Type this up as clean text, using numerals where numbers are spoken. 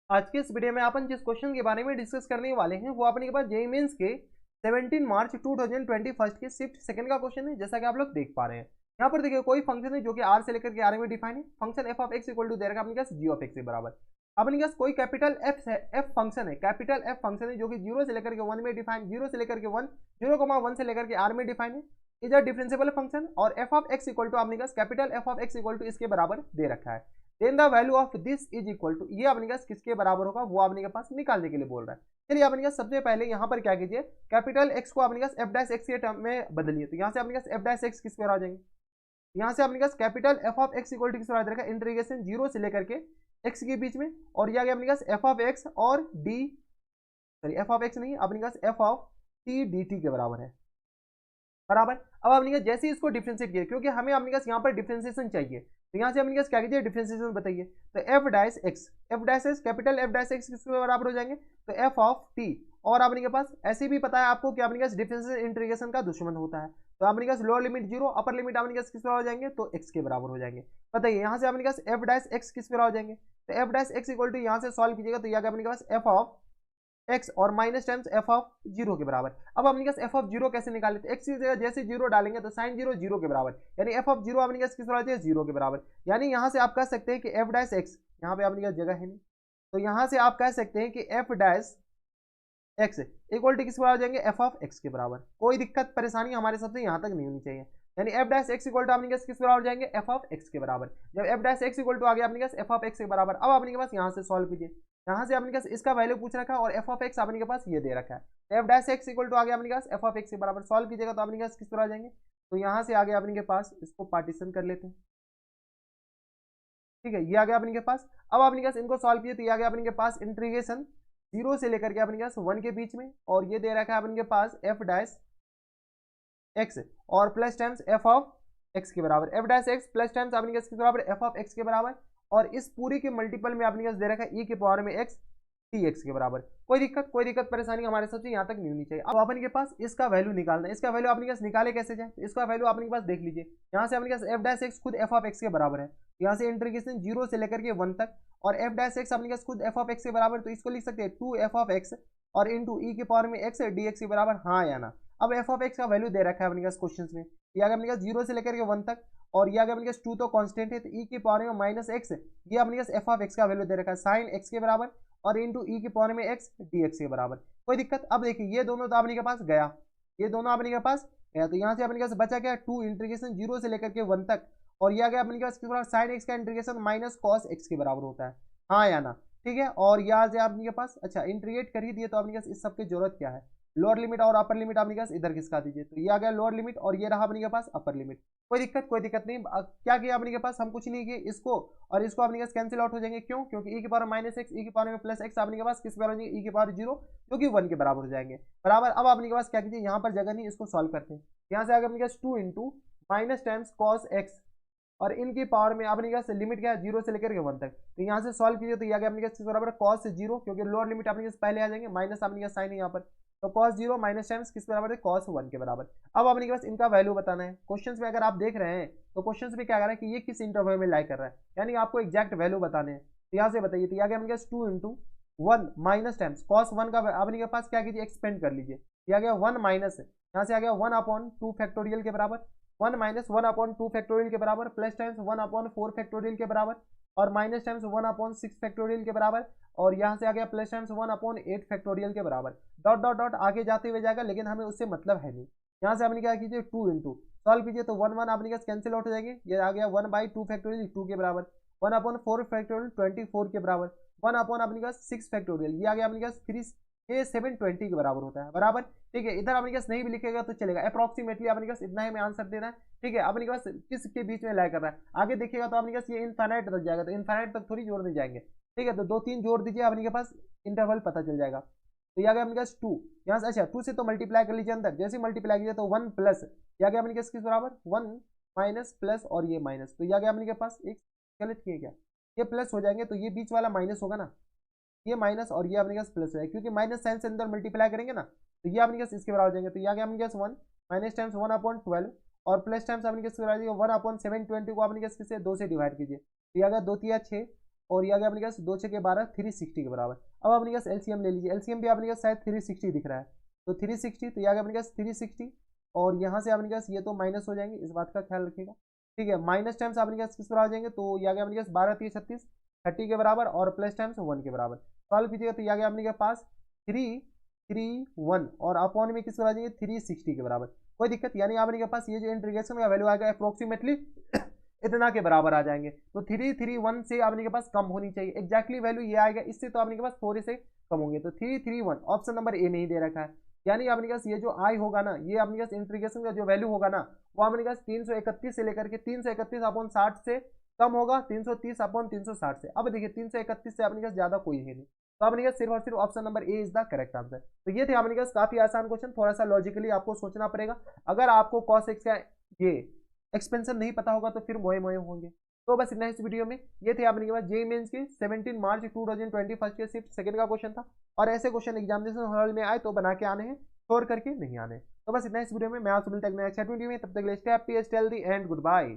आज के इस वीडियो में अपन जिस क्वेश्चन के बारे में डिस्कस करने वाले हैं वो अपने के पास जेईई मेंस के 17 मार्च 2021 के शिफ्ट सेकंड का क्वेश्चन है। जैसा कि आप लोग देख पा रहे हैं यहाँ पर देखिए कोई फंक्शन है जो कि आर से लेकर के आर में डिफाइन है। Function F of X equal to दे रखा अपने पास जी ऑफ एक्स के बराबर। अपने पास कोई कैपिटल एफ है, एफ फंक्शन है, कैपिटल एफ फंक्शन है जो कि 0 से लेकर के 1 में डिफाइन, 0 से लेकर के 1, 0,1 से लेकर के आर में डिफाइन है। इज अ डिफरेंशिएबल फंक्शन और F of X equal to अपने पास capital F of X equal to इसके बराबर दे रखा है। Then the value of this is equal to, ये अपने पास किसके बराबर होगा वो अपने के पास निकालने के लिए बोल रहा है। चलिए अपने पास सबसे पहले यहाँ पर क्या कीजिए, कैपिटल एक्स को अपने पास एफ डैश एक्स के टर्म में बदलिए। तो यहाँ से अपने पास एफ डैश एक्स किस पर आ जाएंगे, यहाँ से अपने पास capital F of X equal to किस पर आ जाएगा, इंटीग्रेशन 0 से लेकर के एक्स के बीच में, और यह आ गया अपने पास एफ ऑफ एक्स और D, sorry F of X नहीं, अपने पास F of T D T के बराबर है बराबर। अब अपने पास जैसे इसको डिफरेंशिएट किया, क्योंकि हमें अपने पास यहाँ पर डिफरेंशिएशन चाहिए, तो यहाँ से अपने पास क्या कीजिए, डिफरेंशिएशन बताइए। तो F dash x, F dash x capital F dash x किसके बराबर हो जाएंगे, तो एफ ऑफ टी। और अपने के पास ऐसे भी पता है आपको कि अपने पास डिफरेंशिएशन इंटीग्रेशन का दुश्मन होता है, तो अपने पास लोअर लिमिट 0, अपर लिमिट अपने पास किस पर हो जाएंगे, तो एक्स के बराबर हो जाएंगे। बताइए यहाँ से अपने पास एफ डैश एक्स किस पर हो जाएंगे, तो F dash X equal to यहाँ से सॉल्व कीजिएगा तो यहाँ अपने पास एफ ऑफ एक्स और माइनस टाइम्स एफ ऑफ 0 के बराबर। अब अपने पास एफ ऑफ 0 कैसे निकाले, तो एक्स की जगह जैसे 0 डालेंगे तो साइन 0 0 के बराबर, यानी एफ ऑफ 0 अपने पास किस बराबर है, 0 के बराबर। यानी यहाँ से आप कह सकते हैं कि एफ डैश एक्स, यहाँ पे अपने पास जगह है नहीं, तो यहाँ से आप कह सकते हैं कि F dash X equal to किस बराबर हो जाएंगे, एफ ऑफ एक्स के बराबर। कोई दिक्कत परेशानी हमारे सबसे यहाँ तक नहीं होनी चाहिए। यानी F dash X equal to अपने पास किस बराबर हो जाएंगे, एफ ऑफ एक्स के बराबर। जब F dash X equal to आ गया अपने पास एफ ऑफ एक्स के बराबर, अब अपने के पास यहाँ से सॉल्व कीजिए। यहाँ से अपने पास इसका वैल्यू पूछ रखा है और एफ ऑफ एक्स अपने के पास ये दे रखा है। F dash X equal to आ गया अपने पास एफ ऑफ एक्स के बराबर, सॉल्व कीजिएगा तो अपने पास किस पर आ जाएंगे, तो यहाँ से आ गया अपने के पास, इसको पार्टीशन कर लेते हैं, ठीक है, ये आ गया अपने के पास। अब अपने पास इनको सॉल्व किए तो ये आ गया अपने के पास इंटीग्रेशन 0 से लेकर के अपने पास 1 के बीच में, और ये दे रखा है अपने के पास एफ डैश एक्स और plus times F of x के बराबर, F dash x plus times अपने पास किस बराबर, एफ ऑफ एक्स के बराबर। और इस पूरी के मल्टीपल में अपने पास दे रखा है ई के पावर में एक्स टी एक्स के बराबर। कोई दिक्कत परेशानी हमारे सबसे यहाँ तक नहीं होनी चाहिए। अब अपन के पास इसका वैल्यू निकालना है, इसका वैल्यू अपने पास निकाले कैसे जाए, तो इसका वैल्यू अपने के पास देख लीजिए। यहाँ से अपने पास एफ डैश एक्स खुद एफ ऑफ एक्स के बराबर है, यहाँ से इंटीग्रेशन 0 से लेकर के 1 तक, और एफ डैश एक्स अपने पास खुद एफ ऑफ एक्स के बराबर, तो इसको लिख सकते हैं 2 एफ ऑफ एक्स और इंटू ई के पावर में एक्स डी एक्स के बराबर, हाँ या ना। अब एफ ऑफ एक्स का वैल्यू दे रखा है अपने पास क्वेश्चन में, ये अगर अपने पास 0 से लेकर के 1 तक, और ये अगर अपने पास 2 तो कांस्टेंट है, तो ई के पावर में माइनस एक्स, ये अपने पास एफ ऑफ एक्स का वैल्यू दे रखा है साइन एक्स के बराबर, और इंटू ई के पावर में एक्स डी एक्स के बराबर। कोई दिक्कत, अब देखिए ये दोनों तो अपने के पास गया, ये दोनों अपने के पास गया, तो यहाँ से अपने के पास बचा क्या, 2 इंटीग्रेशन 0 से लेकर के 1 तक, और ये आ गया अपने के पास किस बराबर, साइन एक्स का इंटीग्रेशन माइनस कॉस एक्स के बराबर होता है, हाँ या ना, ठीक है। और यहाँ से अपने के पास अच्छा इंटीग्रेट कर ही दिए, तो अपने के पास इस सब की जरूरत क्या है, लोअर लिमिट और अपर लिमिट अपने के पास इधर खिसका दीजिए, तो ये आ गया लोअर लिमिट और ये रहा अपने के पास अपर लिमिट। कोई दिक्कत नहीं। क्या किया अपने के पास, हम कुछ नहीं किए, इसको और इसको अपने के पास कैंसिल आउट हो जाएंगे, क्यों, क्योंकि ई के पावर माइनस एक्स ई के पावर में प्लस एक्स अपने के पास किस बराबर हो जाएंगे, ई के पावर 0 जो कि 1 के बराबर हो जाएंगे बराबर। अब अपने के पास क्या कीजिए, यहाँ पर जगह नहीं, इसको सॉल्व करते हैं। यहाँ से आ गया अपने के पास 2 into minus times cos x, और इनकी पावर में अपने पास लिमिट क्या है, 0 से लेकर के 1 तक, तो यहाँ से सॉल्व कीजिए तो ये आ गया अपने पास किस बराबर, कॉस 0, क्योंकि लोअर लिमिट अपने पास पहले आ जाएंगे, माइनस अपने पास साइन है यहाँ पर, तो cos 0 माइनस टाइम्स किस बराबर है, cos 1 के बराबर। अब अपने के पास इनका वैल्यू बताना है। क्वेश्चंस में अगर आप देख रहे हैं तो क्वेश्चंस में क्या कर रहा है कि ये किस इंटरवल में लाई कर रहा है, यानी आपको एग्जैक्ट वैल्यू बताने हैं। तो यहाँ से बताइए, तो यहाँ अपने पास 2 इंटू 1 माइनस टाइम्स cos 1 का अपने के पास क्या कीजिए, एक्सपेंड कर लीजिए, यह गया 1 माइनस, यहाँ से आ गया 1 अपॉन 2 फैक्टोरियल के बराबर, 1 माइनस 1 अपॉन 2 फैक्टोरियल के बराबर, प्लस टाइम्स 1 अपॉन 4 फैक्टोरियल के बराबर, और माइनस टाइम्स 1 अपॉन 6 फैक्टोरियल के बराबर, और यहाँ से आ गया प्लस टाइम्स 1 अपॉन 8 फैक्टोरियल के बराबर। डॉट डॉट डॉट आगे जाते हुए जाएगा, लेकिन हमें उससे मतलब है नहीं। यहाँ से आपने क्या कीजिए, 2 इंटू सॉल्व कीजिए तो 1 1 आपने कैंसिल आउट हो जाएंगे, ये आ गया 1 बाई 2 फैक्टोरियल 2 के बराबर, 1 अपॉन 4 फैक्टोरियल 24 के बराबर, 1 अपॉन अपने पास 6 फैक्टोरियल, ये आ गया अपने पास 3 ये 720 के बराबर होता है बराबर, ठीक है। इधर अपने पास नहीं भी लिखेगा तो चलेगा, अप्रॉक्सीमेटली अपने पास इतना ही में आंसर देना है, ठीक है। अपने पास किस के बीच में लाई कर रहा है, आगे देखिएगा तो अपने पास ये इनफाइनाइट तक जाएगा, तो इनफाइनाइट तक थोड़ी जोड़ने जाएंगे, ठीक है। तो 2 3 जोड़ दीजिए, अपने के पास इंटरवल पता चल जाएगा। तो यह गया अपने पास 2, यहाँ से अच्छा 2 से तो मल्टीप्लाई कर लीजिए अंदर, जैसे मल्टीप्लाई कीजिए तो 1 प्लस, यह गया अपने पास किस बराबर 1 माइनस प्लस और ये माइनस, तो यह गया अपने के पास एक गलत किए क्या, ये प्लस हो जाएंगे तो ये बीच वाला माइनस होगा ना, ये माइनस और ये अपने पास प्लस है, क्योंकि माइनस साइन से अंदर मल्टीप्लाई करेंगे ना, तो ये अपने पास इसके बराबर हो जाएंगे। तो यह गया अपने पास 1 माइनस टाइम्स 1 अपॉन 12 और प्लस टाइम्स अपने किसके बराबर 1 अपॉन 720 को अपने किससे 2 से डिवाइड कीजिए, तो यह गया 2 3 6 और ये आ गया अपने पास 2 6 12 360 के बराबर। अब अपने पास एलसीएम ले लीजिए, एलसीएम भी अपने पास शायद 360 दिख रहा है, तो 360 तो ये आ गया अपने पास 360, और यहाँ से अपने पास ये तो माइनस हो जाएंगे, इस बात का ख्याल रखिएगा, ठीक है। माइनस टाइम्स अपने पास किस बराबर आ जाएंगे, तो ये आ गया अपने पास 12 3 36 30 के बराबर, और प्लस टाइम्स 1 के बराबर। सॉल्व कीजिएगा तो ये आ गया अपने पास 3 3 1, और अपॉन में किस बराबर आ जाएंगे 360 के बराबर। कोई दिक्कत, यानी आपने के पास ये जो इंटीग्रेशन का वैल्यू आएगा अप्रोक्सीमेटली इतना के बराबर आ जाएंगे, तो 331 से आपने के पास कम होनी चाहिए, एग्जैक्टली वैल्यू ये आएगा, इससे तो आपने के पास थोड़े से कम होंगे, तो 331 ऑप्शन नंबर ए नहीं दे रखा है, यानी आपने पास ये जो आई होगा ना, ये आपने पास इंटीग्रेशन का जो वैल्यू होगा ना, वो आपने पास 331 से लेकर के 331 अपॉन 60 से कम होगा 330 अपॉन 360 से। अब देखिए 331 से आपने पास ज्यादा कोई है नहीं, तो आपने पास सिर्फ और सिर्फ option number A is the correct answer. तो ये थे आपने पास काफी आसान क्वेश्चन, थोड़ा सा लॉजिकली आपको सोचना पड़ेगा, अगर आपको cos x का ये एक्सपेंशन नहीं पता होगा तो फिर मोए मोए होंगे। तो बस इतना इस वीडियो में, ये थे आपने के पास जेईई मेंस के 17 मार्च 2021 के शिफ्ट सेकंड का क्वेश्चन था, और ऐसे क्वेश्चन एग्जामिनेशन हॉल में आए तो बना के आने हैं, छोड़ करके नहीं आने। तो बस इतना इस वीडियो में, मैं आपसे मिलता हूं नेक्स्ट वीडियो में, तब तक के लिए stay happy, stay healthy and good bye.